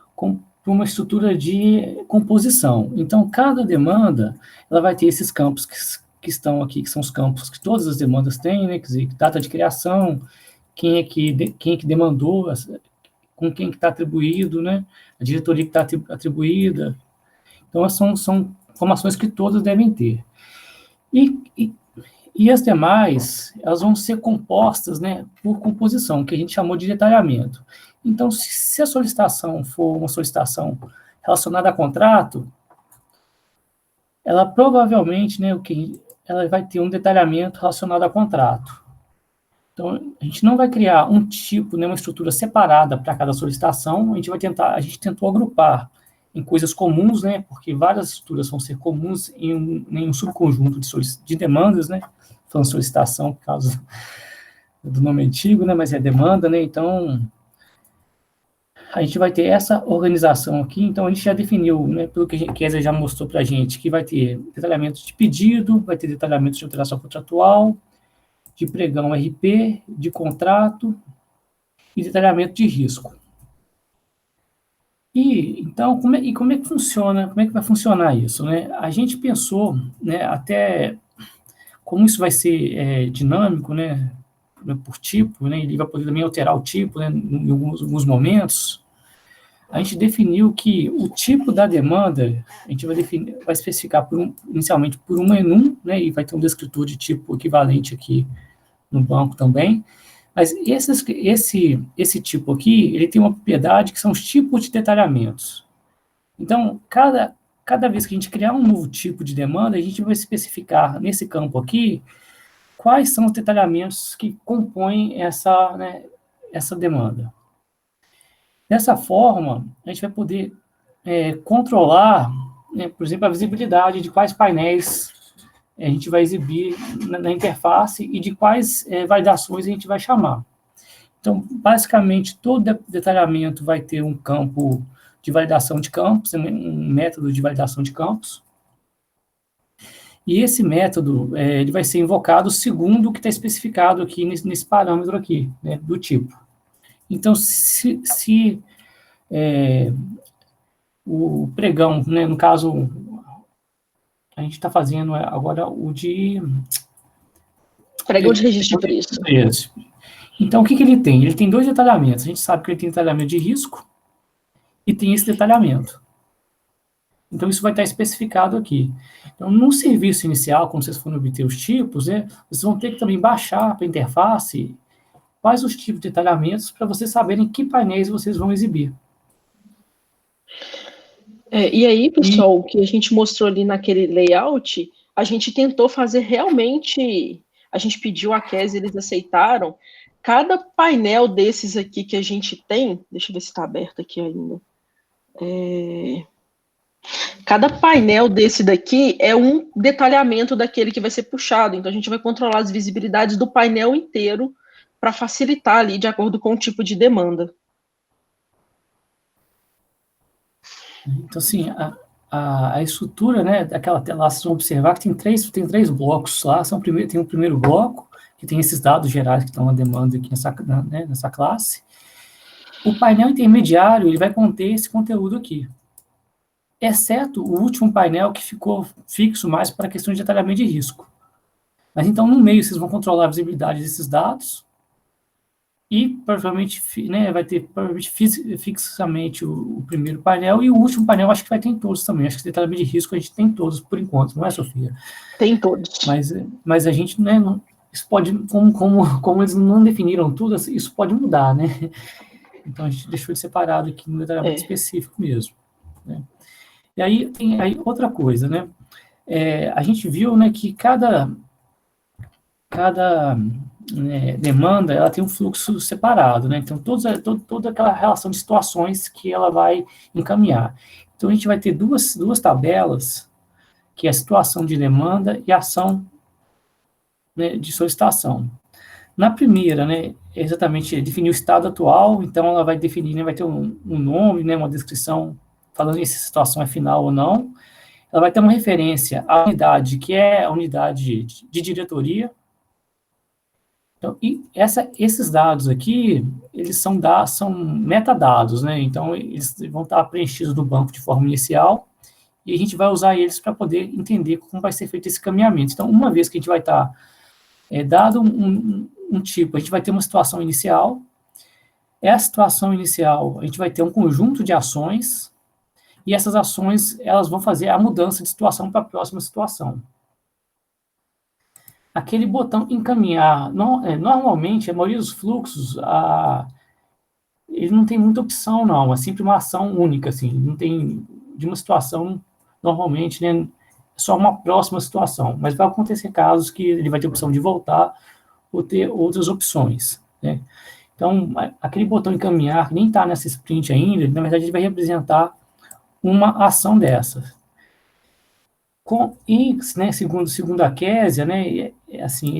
por uma estrutura de composição. Então, cada demanda ela vai ter esses campos que estão aqui, que são os campos que todas as demandas têm, né, quer dizer, data de criação, quem é que demandou, com quem que está atribuído, né, a diretoria que está atribuída. Então, são informações que todas devem ter. E as demais, elas vão ser compostas, né, por composição, que a gente chamou de detalhamento. Então, se a solicitação for uma solicitação relacionada a contrato, ela provavelmente, né, ela vai ter um detalhamento relacionado a contrato. Então, a gente não vai criar um tipo, né, uma estrutura separada para cada solicitação, a gente tentou agrupar em coisas comuns, né, porque várias estruturas vão ser comuns em um subconjunto de demandas, né, falando solicitação por causa do nome antigo, né, mas é demanda, né, então a gente vai ter essa organização aqui, então a gente já definiu, né, pelo que a Kézia já mostrou para a gente, que vai ter detalhamento de pedido, vai ter detalhamento de alteração contratual, de pregão RP, de contrato e detalhamento de risco. Então, como é que funciona, como é que vai funcionar isso, né? A gente pensou, né, até como isso vai ser dinâmico, né, por tipo, né, ele vai poder também alterar o tipo, né, em alguns momentos. a gente definiu que o tipo da demanda, a gente vai especificar inicialmente por um menu, né, e vai ter um descritor de tipo equivalente aqui no banco também, mas esse tipo aqui, ele tem uma propriedade que são os tipos de detalhamentos. Então, cada vez que a gente criar um novo tipo de demanda, a gente vai especificar nesse campo aqui quais são os detalhamentos que compõem essa demanda. Dessa forma, a gente vai poder controlar, né, por exemplo, a visibilidade de quais painéis a gente vai exibir na interface e de quais validações a gente vai chamar. Então, basicamente, todo detalhamento vai ter um campo de validação de campos, um método de validação de campos. E esse método ele vai ser invocado segundo o que está especificado aqui nesse parâmetro aqui, né, do tipo. Então, se o pregão, né, no caso, a gente está fazendo agora o de... Pregão de registro de preço. Então, o que ele tem? Ele tem dois detalhamentos. A gente sabe que ele tem detalhamento de risco e tem esse detalhamento. Então, isso vai estar especificado aqui. Então, no serviço inicial, quando vocês forem obter os tipos, né, vocês vão ter que também baixar para a interface quais os tipos de detalhamentos para vocês saberem que painéis vocês vão exibir. E aí, pessoal, o que a gente mostrou ali naquele layout, a gente tentou fazer realmente, a gente pediu a Kesi, eles aceitaram, cada painel desses aqui que a gente tem, deixa eu ver se está aberto aqui ainda, cada painel desse daqui é um detalhamento daquele que vai ser puxado, então a gente vai controlar as visibilidades do painel inteiro para facilitar ali de acordo com o tipo de demanda. Então, assim, a estrutura, né, daquela tela, vocês vão observar que tem três blocos lá. Tem o primeiro bloco, que tem esses dados gerais que estão na demanda aqui nessa classe. O painel intermediário, ele vai conter esse conteúdo aqui, exceto o último painel que ficou fixo mais para a questão de detalhamento de risco. Mas, então, no meio, vocês vão controlar a visibilidade desses dados, e provavelmente, né, vai ter fixamente o primeiro painel, e o último painel acho que vai ter em todos também. Acho que detalhamento de risco a gente tem todos por enquanto, não é, Sofia? Tem todos. Mas a gente, né, isso pode, como eles não definiram tudo, isso pode mudar, né? Então a gente deixou ele separado aqui no detalhamento específico mesmo, né? E aí tem outra coisa, né? A gente viu, né, que cada demanda, ela tem um fluxo separado, né? Então, toda aquela relação de situações que ela vai encaminhar. Então, a gente vai ter duas tabelas, que é a situação de demanda e a ação, né, de solicitação. Na primeira, né, é exatamente definir o estado atual, então ela vai definir, né, vai ter um nome, né, uma descrição, falando se a situação é final ou não. Ela vai ter uma referência à unidade, que é a unidade de diretoria. Então, esses dados aqui, eles são metadados, né? Então, eles vão estar preenchidos no banco de forma inicial e a gente vai usar eles para poder entender como vai ser feito esse caminhamento. Então, uma vez que a gente vai estar dado um tipo, a gente vai ter uma situação inicial. Essa situação inicial, a gente vai ter um conjunto de ações e essas ações, elas vão fazer a mudança de situação para a próxima situação. Aquele botão encaminhar, normalmente, a maioria dos fluxos, ele não tem muita opção, não. É sempre uma ação única, assim. Não tem, de uma situação, normalmente, né, só uma próxima situação. Mas vai acontecer casos que ele vai ter a opção de voltar ou ter outras opções, né? Então, aquele botão encaminhar, que nem está nessa sprint ainda, na verdade, ele vai representar uma ação dessas. Né, segundo a Késia, né, assim,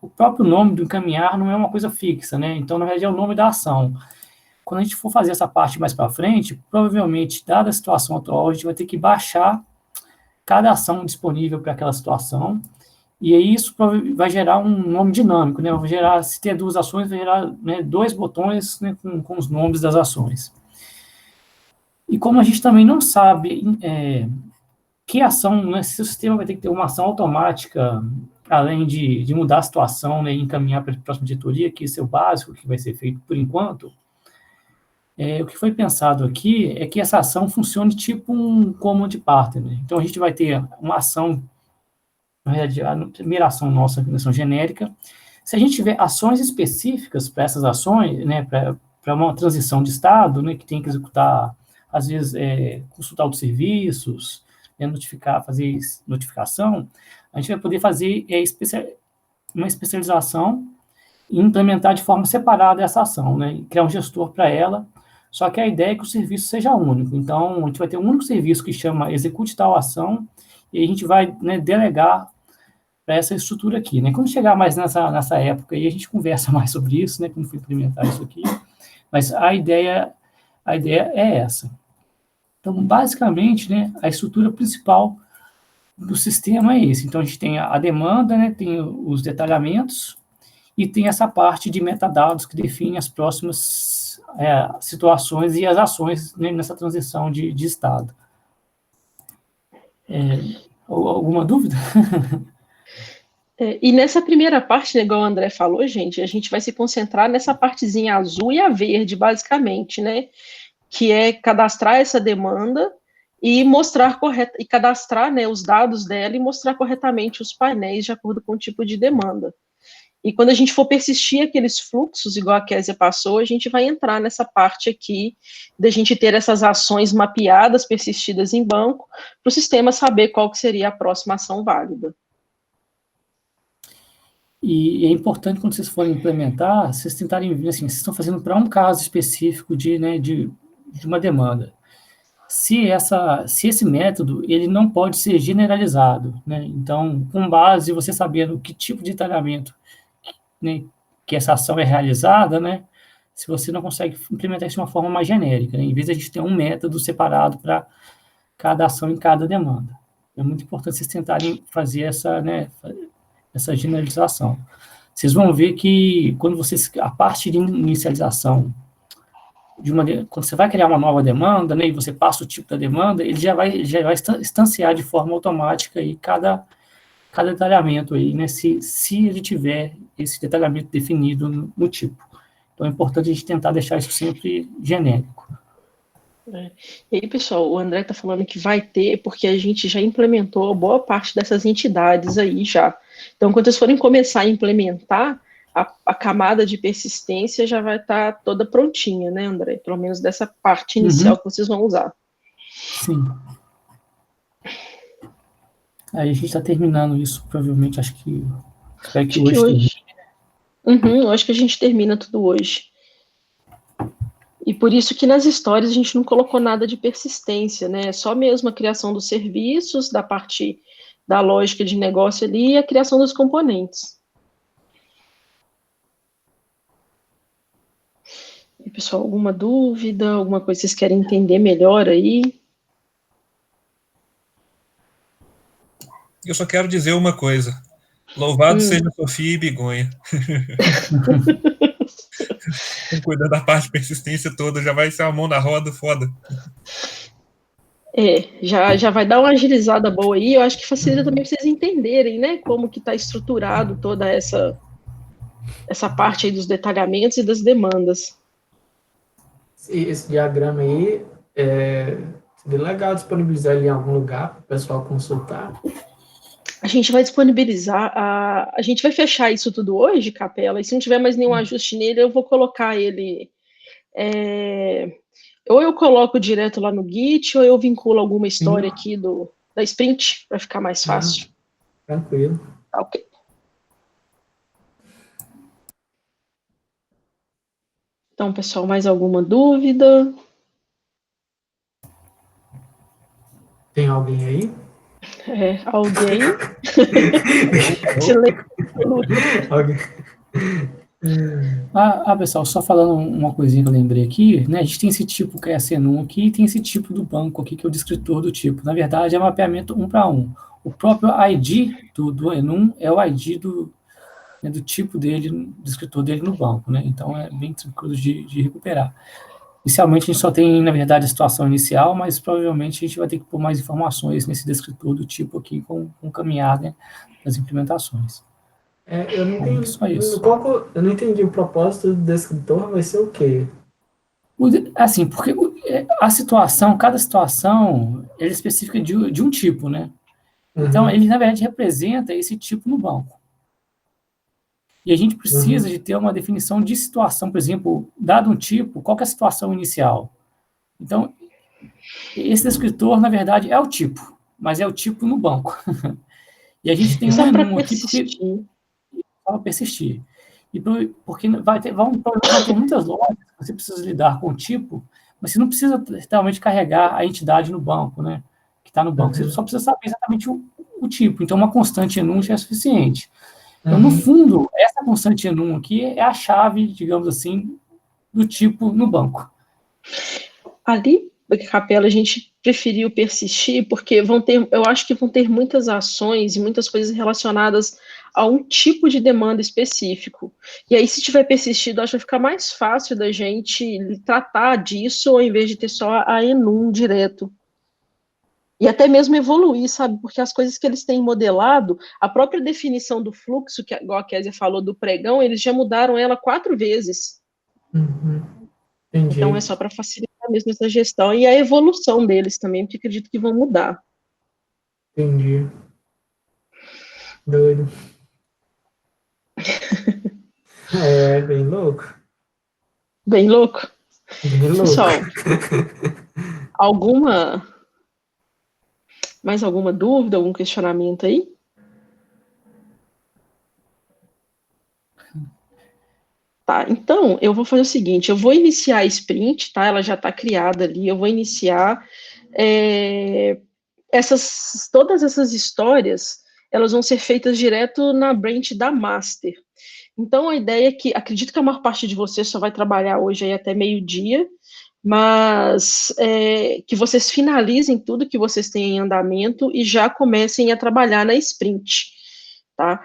o próprio nome do encaminhar não é uma coisa fixa, né? Então, na verdade, é o nome da ação. Quando a gente for fazer essa parte mais para frente, provavelmente, dada a situação atual, a gente vai ter que baixar cada ação disponível para aquela situação, e aí isso vai gerar um nome dinâmico, né? Vai gerar, se ter duas ações, vai gerar, né, dois botões, né, com os nomes das ações. E como a gente também não sabe que ação, né, se o sistema vai ter que ter uma ação automática, além de mudar a situação, né, e encaminhar para a próxima diretoria, que esse é o básico que vai ser feito por enquanto, o que foi pensado aqui é que essa ação funcione tipo um command partner. Então, a gente vai ter uma ação, na realidade, a primeira ação nossa, a ação genérica. Se a gente tiver ações específicas para essas ações, né, para uma transição de estado, né, que tem que executar, às vezes, consultar outros serviços, fazer notificação, a gente vai poder fazer uma especialização e implementar de forma separada essa ação, né, e criar um gestor para ela, só que a ideia é que o serviço seja único. Então, a gente vai ter um único serviço que chama execute tal ação, e a gente vai, né, delegar para essa estrutura aqui, né. Quando chegar mais nessa época, aí a gente conversa mais sobre isso, né, como foi implementar isso aqui, mas a ideia é essa. Então, basicamente, né, a estrutura principal do sistema é esse. Então, a gente tem a demanda, né, tem os detalhamentos, e tem essa parte de metadados que define as próximas situações e as ações, né, nessa transição de estado. Alguma dúvida? E nessa primeira parte, né, igual o André falou, gente, a gente vai se concentrar nessa partezinha azul e a verde, basicamente, né, que é cadastrar essa demanda e cadastrar, né, os dados dela e mostrar corretamente os painéis de acordo com o tipo de demanda. E quando a gente for persistir aqueles fluxos, igual a Kézia passou, a gente vai entrar nessa parte aqui, da gente ter essas ações mapeadas, persistidas em banco, para o sistema saber qual que seria a próxima ação válida. E é importante, quando vocês forem implementar, vocês tentarem ver, assim, vocês estão fazendo para um caso específico de uma demanda. Se esse método, ele não pode ser generalizado, né? Então, com base, você sabendo que tipo de detalhamento, né, que essa ação é realizada, né, se você não consegue implementar isso de uma forma mais genérica, né, em vez de a gente ter um método separado para cada ação em cada demanda. É muito importante vocês tentarem fazer essa generalização. Vocês vão ver que a parte de inicialização quando você vai criar uma nova demanda, né, e você passa o tipo da demanda, ele já vai instanciar de forma automática aí cada detalhamento aí, né, se ele tiver esse detalhamento definido no tipo. Então, é importante a gente tentar deixar isso sempre genérico. E aí, pessoal, o André está falando que vai ter, porque a gente já implementou boa parte dessas entidades aí já. Então, quando vocês forem começar a implementar, a camada de persistência já vai estar toda prontinha, né, André? Pelo menos dessa parte inicial que vocês vão usar. Sim. Aí a gente está terminando isso, provavelmente, acho que hoje. Eu acho que a gente termina tudo hoje. E por isso que nas histórias a gente não colocou nada de persistência, né? Só mesmo a criação dos serviços, da parte da lógica de negócio ali, e a criação dos componentes. E, pessoal, alguma dúvida, alguma coisa que vocês querem entender melhor aí? Eu só quero dizer uma coisa. Louvado seja Sofia e Bigonha. Cuidando da parte de persistência toda, já vai ser uma mão na roda foda. Já vai dar uma agilizada boa aí. Eu acho que facilita também para vocês entenderem, né, como que está estruturado toda essa parte aí dos detalhamentos e das demandas. Esse diagrama aí seria legal disponibilizar ele em algum lugar para o pessoal consultar. A gente vai disponibilizar, a gente vai fechar isso tudo hoje, Capela, e se não tiver mais nenhum ajuste nele, eu vou colocar ele, ou eu coloco direto lá no Git, ou eu vinculo alguma história aqui da Sprint, para ficar mais fácil. Tranquilo. Tá, ok. Então, pessoal, mais alguma dúvida? Tem alguém aí? Alguém? Pessoal, só falando uma coisinha que eu lembrei aqui, né, a gente tem esse tipo que é a Senum aqui, e tem esse tipo do banco aqui, que é o descritor do tipo. Na verdade, é mapeamento 1 para 1. O próprio ID do Enum é o ID do tipo dele, do descritor dele no banco, né? Então, é bem tranquilo de recuperar. Inicialmente, a gente só tem, na verdade, a situação inicial, mas provavelmente a gente vai ter que pôr mais informações nesse descritor do tipo aqui com caminhada das implementações. Eu não entendi. Só isso. Eu não entendi o propósito do descritor, vai ser o quê? Assim, porque a situação, cada situação, ela é específica de um tipo, né? Então, ele, na verdade, representa esse tipo no banco. E a gente precisa de ter uma definição de situação, por exemplo, dado um tipo, qual que é a situação inicial? Então, esse descritor, na verdade, é o tipo, mas é o tipo no banco. E a gente tem um Só para enum aqui para persistir. E porque vão ter muitas lógicas, você precisa lidar com o tipo, mas você não precisa realmente carregar a entidade no banco, né? Que está no banco. Você só precisa saber exatamente o tipo. Então, uma constante enum já é suficiente. Então, no fundo, essa constante enum aqui é a chave, digamos assim, do tipo no banco. Ali, Capela, a gente preferiu persistir porque eu acho que vão ter muitas ações e muitas coisas relacionadas a um tipo de demanda específico. E aí, se tiver persistido, acho que vai ficar mais fácil da gente tratar disso, ao invés de ter só a enum direto. E até mesmo evoluir, sabe? Porque as coisas que eles têm modelado, a própria definição do fluxo, que igual a Kézia falou do pregão, eles já mudaram ela 4 vezes. Entendi. Então é só para facilitar mesmo essa gestão e a evolução deles também, porque acredito que vão mudar. Entendi. Doido. É, bem louco. Bem louco? Bem louco. Pessoal, mais alguma dúvida, algum questionamento aí? Tá, então eu vou fazer o seguinte, eu vou iniciar a sprint, tá? Ela já está criada ali, eu vou iniciar todas essas histórias, elas vão ser feitas direto na branch da master. Então a ideia é que, acredito que a maior parte de vocês só vai trabalhar hoje aí até meio-dia, mas que vocês finalizem tudo que vocês têm em andamento e já comecem a trabalhar na sprint. Tá?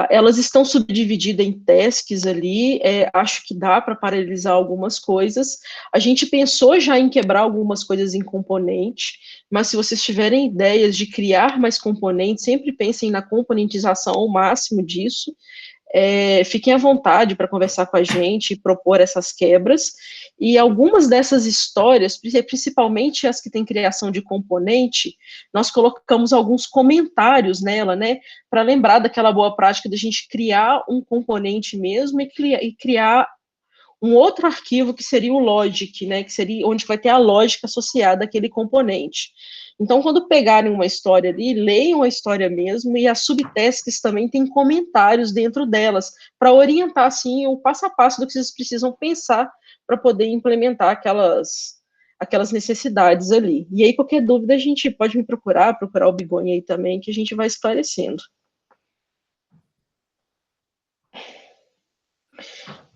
Elas estão subdivididas em tasks ali, acho que dá para paralelizar algumas coisas. A gente pensou já em quebrar algumas coisas em componente, mas se vocês tiverem ideias de criar mais componentes, sempre pensem na componentização ao máximo disso. Fiquem à vontade para conversar com a gente e propor essas quebras, e algumas dessas histórias, principalmente as que têm criação de componente, nós colocamos alguns comentários nela, né, para lembrar daquela boa prática de a gente criar um componente mesmo e criar um outro arquivo que seria o logic, né, que seria onde vai ter a lógica associada àquele componente. Então, quando pegarem uma história ali, leiam a história mesmo, e as subtasks também têm comentários dentro delas, para orientar, assim, o passo a passo do que vocês precisam pensar para poder implementar aquelas necessidades ali. E aí, qualquer dúvida, a gente pode me procurar o Bigoni aí também, que a gente vai esclarecendo.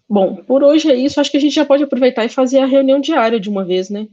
Bom, por hoje é isso. Acho que a gente já pode aproveitar e fazer a reunião diária de uma vez, né?